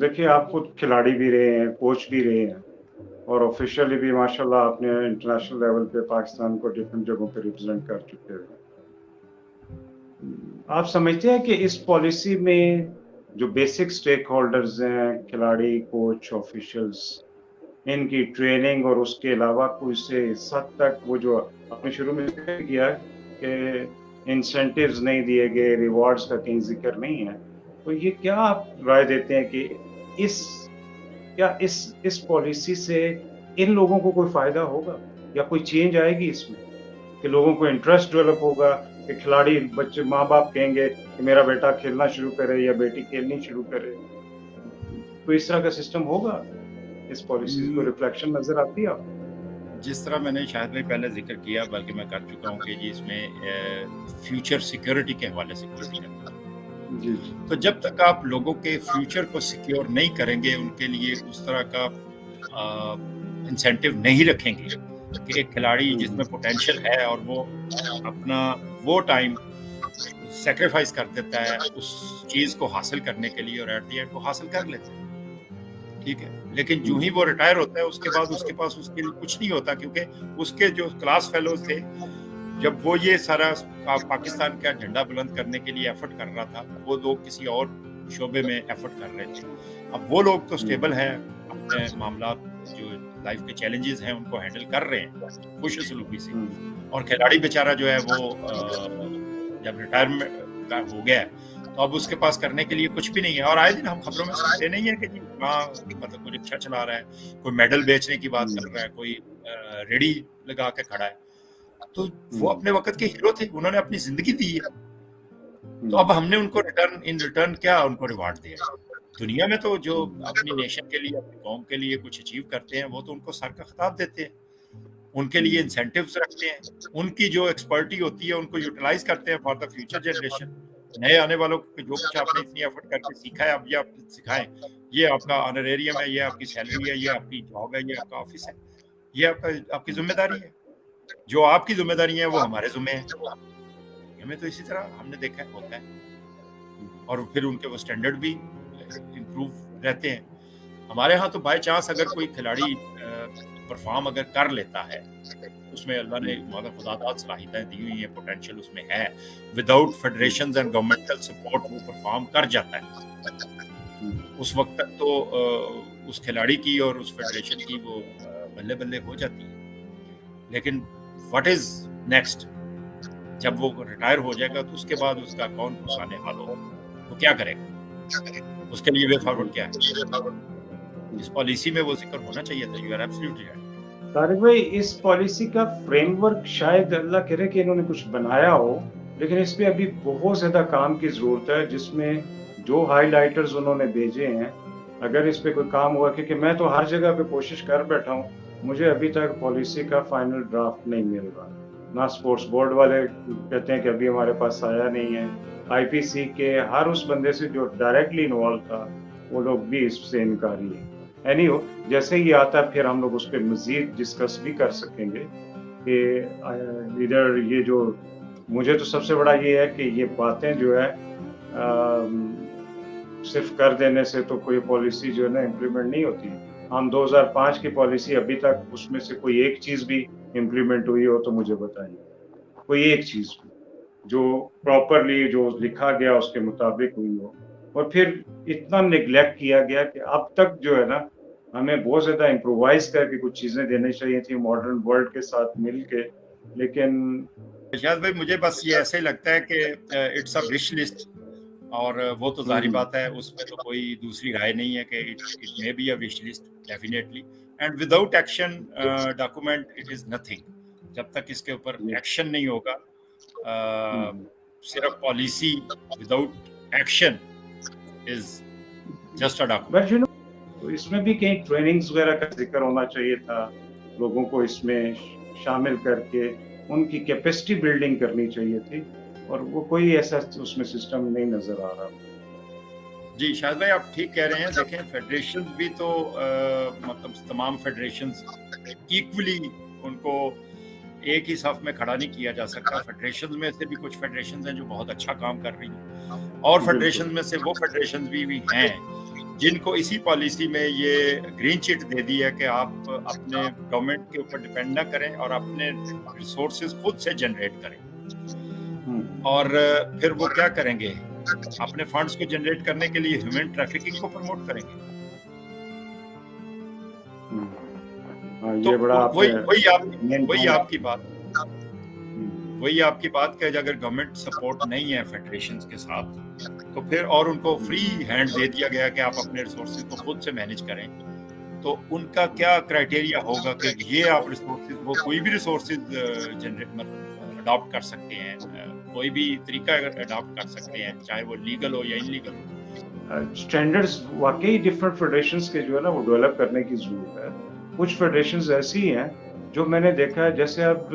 دیکھیے آپ خود کھلاڑی بھی رہے ہیں، کوچ بھی رہے ہیں اور آفیشیلی بھی ماشاءاللہ آپ نے انٹرنیشنل لیول پہ پاکستان کو ڈفرینٹ جگہوں پہ ریپرزینٹ کر چکے ہیں۔ آپ سمجھتے ہیں کہ اس پالیسی میں جو بیسک سٹیک ہولڈرز ہیں، کھلاڑی، کوچ، آفیشلز، ان کی ٹریننگ اور اس کے علاوہ کوئی سے اس حد تک وہ جو آپ نے شروع میں ذکر کیا کہ انسینٹیوز نہیں دیے گئے، ریوارڈز کا کہیں ذکر نہیں ہے، تو یہ کیا آپ رائے دیتے ہیں کہ اس کیا اس پالیسی سے ان لوگوں کو کوئی فائدہ ہوگا یا کوئی چینج آئے گی اس میں کہ لوگوں کو انٹرسٹ ڈیولپ ہوگا کہ کھلاڑی بچے ماں باپ کہیں گے کہ میرا بیٹا کھیلنا شروع کرے یا بیٹی کھیلنی شروع کرے، تو اس طرح کا سسٹم ہوگا؟ اس پالیسی کو ریفلیکشن نظر آتی ہے آپ کو؟ جس طرح میں نے شاید میں پہلے ذکر کیا، بلکہ میں کر چکا ہوں کہ جی اس میں فیوچر سیکیورٹی کے حوالے سے کوئی ذکر نہیں۔ جی جی تو جب تک آپ لوگوں کے فیوچر کو سیکیور نہیں کریں گے، ان کے لیے اس طرح کا انسینٹیو نہیں رکھیں گے کہ ایک کھلاڑی جس میں پوٹینشیل ہے اور وہ اپنا وہ ٹائم سیکریفائز کر دیتا ہے اس چیز کو حاصل کرنے کے لیے اور ایٹ دی اینڈ وہ حاصل کر لیتے ہیں، ٹھیک ہے، لیکن جو ہی وہ ریٹائر ہوتا ہے اس کے بعد اس کے پاس اس کے لیے کچھ نہیں ہوتا، کیونکہ اس کے جو کلاس فیلوز تھے جب وہ یہ سارا پاکستان کا جھنڈا بلند کرنے کے لیے ایفرٹ کر رہا تھا، وہ لوگ کسی اور شعبے میں ایفرٹ کر رہے تھے۔ اب وہ لوگ تو سٹیبل ہیں، اپنے معاملات جو لائف کے چیلنجز ہیں ان کو ہینڈل کر رہے ہیں خوش سلوکی سے، اور کھلاڑی بیچارہ جو ہے وہ جب ریٹائرمنٹ ہو گیا تو اب اس کے پاس کرنے کے لیے کچھ بھی نہیں ہے۔ اور آئے دن ہم خبروں میں سنتے نہیں ہیں کہ جی ہاں مطلب کوئی رکشا چلا رہا ہے، کوئی میڈل بیچنے کی بات کر رہا ہے، کوئی ریڑھی لگا کے کھڑا ہے، تو وہ اپنے وقت کے ہیرو تھے، انہوں نے اپنی زندگی دی ہے، تو اب ہم نے ان کو ریٹرن کیا ان کو ریوارڈ دیا ہے؟ دنیا میں تو جو اپنی نیشن کے لیے اپنی قوم کے لیے کچھ اچیو کرتے ہیں وہ تو ان کو سر کا خطاب دیتے ہیں، ان کے لیے انسینٹیوز رکھتے ہیں، ان کی جو ایکسپرٹی ہوتی ہے ان کو یوٹیلائز کرتے ہیں فار دا فیوچر جنریشن، نئے آنے والوں کو جو کچھ آپ نے اتنی ایفرٹ کر کے سیکھا ہے اب یہ آپ سکھائیں، یہ آپ کا آنریریم ہے، یہ آپ کی سیلری ہے، یہ آپ کی جاب ہے، یہ آپ کا آفس ہے، یہ آپ کی ذمہ داری ہے، جو آپ کی ذمہ داری ہے وہ ہمارے ذمہ ہے۔ ہمیں تو اسی طرح ہم نے دیکھا ہوتا ہے، اور پھر ان کے وہ سٹینڈرڈ بھی امپروو رہتے ہیں۔ ہمارے ہاں تو بائی چانس اگر کوئی کھلاڑی پرفارم اگر کر لیتا ہے، اس میں اللہ نے مگر خدا داد صلاحیتیں دی ہوئی ہیں، پوٹینشیل اس میں ہے، without federations and governmental support وہ پرفارم کر جاتا ہے، اس وقت تک تو اس کھلاڑی کی اور اس فیڈریشن کی وہ بلے بلے ہو جاتی ہے۔ لیکن واٹ از نیکسٹ؟ جب وہ ریٹائر ہو جائے گا تو اس کے بعد اس کا کون پسانے حال ہوگا، وہ کیا کرے گا، اس کے لیے وے فارورڈ کیا ہے؟ اس پالیسی میں وہ ذکر ہونا چاہیے تھا۔ You are absolutely right. Tariq بھائی، اس پالیسی کا فریم ورک شاید اللہ کرے کہ انہوں نے کچھ بنایا ہو، لیکن اس پہ ابھی بہت زیادہ کام کی ضرورت ہے، جس میں جو ہائی لائٹرز انہوں نے بھیجے ہیں اگر اس پہ کوئی کام ہوا، کیونکہ میں تو ہر جگہ پہ کوشش کر بیٹھا ہوں، مجھے ابھی تک پالیسی کا فائنل ڈرافٹ نہیں مل رہا، نہ سپورٹس بورڈ والے کہتے ہیں کہ ابھی ہمارے پاس آیا نہیں ہے، آئی پی سی کے ہر اس بندے سے جو ڈائریکٹلی انوالو تھا وہ لوگ بھی اس سے انکاری ہیں۔ اینی ہو، جیسے ہی آتا ہے پھر ہم لوگ اس پہ مزید ڈسکس بھی کر سکیں گے کہ ادھر یہ جو مجھے تو سب سے بڑا یہ ہے کہ یہ باتیں جو ہے صرف کر دینے سے تو کوئی پالیسی جو ہے نا امپلیمنٹ نہیں ہوتی۔ ہم 2005 کی پالیسی ابھی تک اس میں سے کوئی ایک چیز بھی امپلیمنٹ ہوئی ہو تو مجھے بتائیے، کوئی ایک چیز بھی جو پراپرلی جو لکھا گیا اس کے مطابق ہوئی ہو، اور پھر اتنا نیگلیکٹ کیا گیا کہ اب تک جو ہے نا ہمیں بہت زیادہ امپرووائز کر کے کچھ چیزیں دینی چاہیے تھی ماڈرن ورلڈ کے ساتھ مل کے، لیکن شاید بھائی مجھے بس یہ ایسے ہی لگتا ہے کہ اٹس اے وش لسٹ، اور وہ تو ظاہری بات ہے، اس میں تو کوئی دوسری رائے نہیں ہے کہ it may be a wish list definitely, and without action document it is nothing. جب تک اس کے اوپر ایکشن نہیں ہوگا، صرف policy without action is just a document. تو اس میں بھی کہیں ٹریننگز وغیرہ کا ذکر ہونا چاہیے تھا، لوگوں کو اس میں شامل کر کے ان کی کیپیسٹی بلڈنگ کرنی چاہیے تھی، اور وہ کوئی ایسا اس میں سسٹم نہیں نظر آ رہا۔ جی شاہد بھائی آپ ٹھیک کہہ رہے ہیں، دیکھیں فیڈریشن بھی تو مطلب تمام فیڈریشنز ایکولی ان کو ایک ہی صف میں کھڑا نہیں کیا جا سکتا۔ فیڈریشنز میں سے بھی کچھ فیڈریشنز ہیں جو بہت اچھا کام کر رہی ہیں، اور فیڈریشنز میں سے وہ فیڈریشنز بھی ہیں جن کو اسی پالیسی میں یہ گرین چٹ دے دی ہے کہ آپ اپنے گورنمنٹ کے اوپر ڈپینڈ نہ کریں اور اپنے ریسورسز خود سے جنریٹ کریں. اور پھر وہ کیا کریں گے؟ اپنے فنڈز کو جنریٹ کرنے کے لیے ہیومن ٹریفکنگ کو پروموٹ کریں گے. یہ بڑا وہی آپ کی بات کہ اگر گورنمنٹ سپورٹ نہیں ہے فیڈریشنز کے ساتھ تو پھر اور ان کو فری ہینڈ دے دیا گیا کہ آپ اپنے ریسورسز کو خود سے مینیج کریں, تو ان کا کیا کرائٹیریا ہوگا کہ یہ آپ ریسورسز, وہ کوئی بھی ریسورسز اڈاپٹ کر سکتے ہیں, کوئی بھی طریقہ اڈاپٹ کر سکتے ہیں, چاہے وہ لیگل ہو یا ان لیگل ہو. اسٹینڈرڈز واقعی ڈفرینٹ فیڈریشنز کے جو ہے نا وہ ڈیولپ کرنے کی ضرورت ہے. کچھ فیڈریشنز ایسی ہیں جو میں نے دیکھا ہے, جیسے اب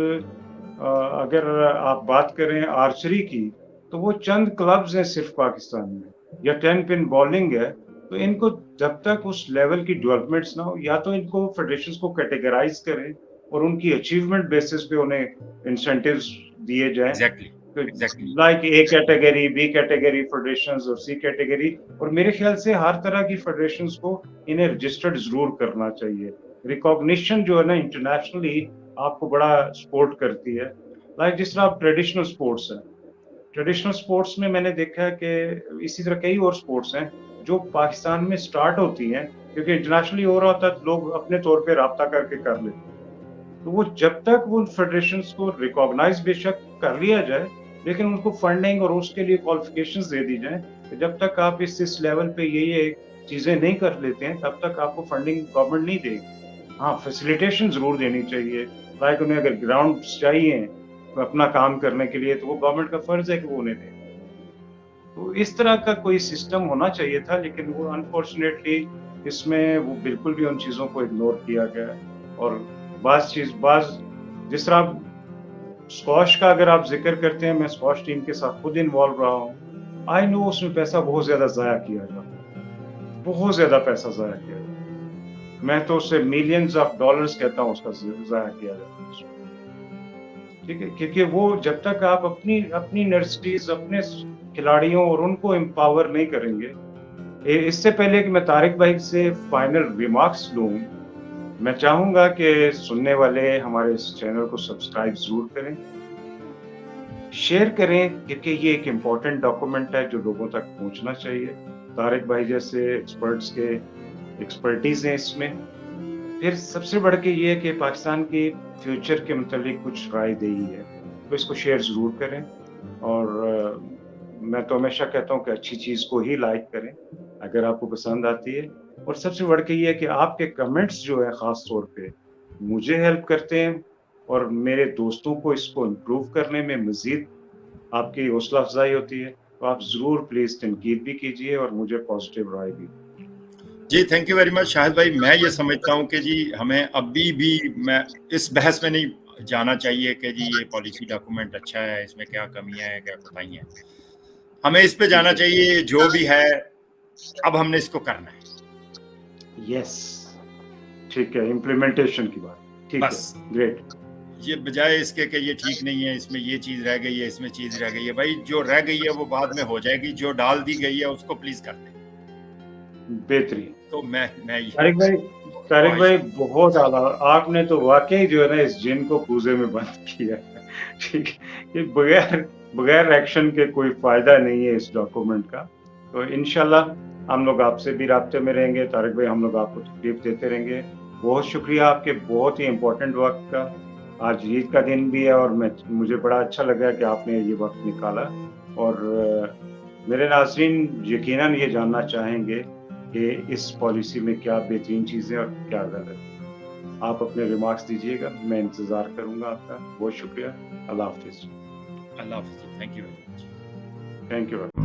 اگر آپ بات کریں آرچری کی تو وہ چند کلبز ہیں صرف پاکستان میں, یا 10 پن بالنگ ہے, تو ان کو جب تک اس لیول کی ڈیولپمنٹس نہ ہو, یا تو ان کو فیڈریشنز کو کیٹیگرائز کریں اور ان کی اچیومنٹ بیسس پہ انہیں انسینٹیوز دیے جائیں, like a category, be category federations اور سی کیٹیگری. اور میرے خیال سے ہر طرح کی فیڈریشنز کو انہیں رجسٹرڈ ضرور کرنا چاہیے. ریکاگنیشن جو ہے نا انٹرنیشنلی آپ کو بڑا سپورٹ کرتی ہے. لائک جس طرح آپ ٹریڈیشنل سپورٹس ہیں, ٹریڈیشنل سپورٹس میں نے دیکھا ہے کہ اسی طرح کئی اور سپورٹس ہیں جو پاکستان میں سٹارٹ ہوتی ہیں, کیونکہ انٹرنیشنلی ہو رہا ہوتا ہے لوگ اپنے طور پہ رابطہ کر کے کر لیتے ہیں. تو وہ جب تک وہ فیڈریشنز کو ریکاگنائز بے شک کر لیا جائے, لیکن ان کو فنڈنگ اور اس کے لیے کوالیفیکیشنز دے دی جائیں کہ جب تک آپ اس لیول پہ یہ چیزیں نہیں کر لیتے ہیں تب تک آپ کو فنڈنگ گورنمنٹ نہیں دے گی. ہاں, فیسیلیٹیشن ضرور دینی چاہیے, لائک انہیں اگر گراؤنڈ چاہیے اپنا کام کرنے کے لیے تو وہ گورنمنٹ کا فرض ہے کہ وہ انہیں دے. تو اس طرح کا کوئی سسٹم ہونا چاہیے تھا, لیکن وہ انفارچونیٹلی اس میں وہ بالکل بھی ان چیزوں کو اگنور کیا گیا. اور بعض جس طرح اسکواش کا اگر آپ ذکر کرتے ہیں, میں اسکواش ٹیم کے ساتھ خود انوالو رہا ہوں, آئی نو اس میں پیسہ بہت زیادہ ضائع کیا جاتا ہے, بہت زیادہ پیسہ ضائع کیا جاتا ہے. میں تو اس سے ملینز آف ڈالرز کہتا ہوں اس کا ضائع کیا جاتا ہے. ٹھیک ہے, کیونکہ وہ جب تک آپ اپنی نرسریز, اپنے کھلاڑیوں اور ان کو امپاور نہیں کریں گے. اس سے پہلے کہ میں طارق بھائی سے فائنل ریمارکس لوں, میں چاہوں گا کہ سننے والے ہمارے اس چینل کو سبسکرائب ضرور کریں, شیئر کریں, کیونکہ یہ ایک امپورٹنٹ ڈاکومنٹ ہے جو لوگوں تک پہنچنا چاہیے. طارق بھائی جیسے ایکسپرٹس کے ایکسپرٹیز ہیں اس میں. پھر سب سے بڑھ کے یہ ہے کہ پاکستان کے فیوچر کے متعلق کچھ رائے دہی ہے, تو اس کو شیئر ضرور کریں. اور میں تو ہمیشہ کہتا ہوں کہ اچھی چیز کو ہی لائک کریں اگر آپ کو پسند آتی ہے. اور سب سے بڑھ کے یہ ہے کہ آپ کے کمنٹس جو ہے خاص طور پہ مجھے ہیلپ کرتے ہیں, اور میرے دوستوں کو اس کو امپروو کرنے میں مزید آپ کی حوصلہ افزائی ہوتی ہے. تو آپ ضرور پلیز تنقید بھی کیجیے اور مجھے پازیٹیو رائے بھی. جی تھینک یو ویری مچ شاہد بھائی. میں یہ سمجھتا ہوں کہ جی ہمیں ابھی بھی میں اس بحث میں نہیں جانا چاہیے کہ جی یہ پالیسی ڈاکومنٹ اچھا ہے, اس میں کیا کمیاں ہیں, کیا کوتاہیاں ہیں. ہمیں اس پہ جانا چاہیے جو بھی ہے, اب ہم نے اس کو کرنا ہے. یس, ٹھیک ہے, امپلیمنٹیشن کی بات. ٹھیک ہے, گریٹ. یہ بجائے اس کے کہ یہ ٹھیک نہیں ہے, اس میں یہ چیز رہ گئی ہے, اس میں چیز رہ گئی ہے, بھائی جو رہ گئی ہے وہ بعد میں ہو جائے گی, جو ڈال دی گئی ہے اس کو پلیز کر دیں. بہترین. تو میں طارق بھائی بہت اعلیٰ, آپ نے تو واقعی جو ہے نا اس جن کو کوزے میں بند کیا. ٹھیک ہے, بغیر ایکشن کے کوئی فائدہ نہیں ہے اس ڈاکومنٹ کا. تو انشاءاللہ ہم لوگ آپ سے بھی رابطے میں رہیں گے. طارق بھائی, ہم لوگ آپ کو تکلیف دیتے رہیں گے. بہت شکریہ آپ کے بہت ہی امپورٹنٹ وقت کا. آج عید کا دن بھی ہے اور مجھے بڑا اچھا لگا کہ آپ نے یہ وقت نکالا. اور میرے ناظرین یقیناً یہ جاننا چاہیں گے کہ اس پالیسی میں کیا بہترین چیزیں اور کیا غلط. آپ اپنے ریمارکس دیجیے گا, میں انتظار کروں گا آپ کا. بہت شکریہ. اللہ حافظ. اللہ حافظ. Thank you. Thank you.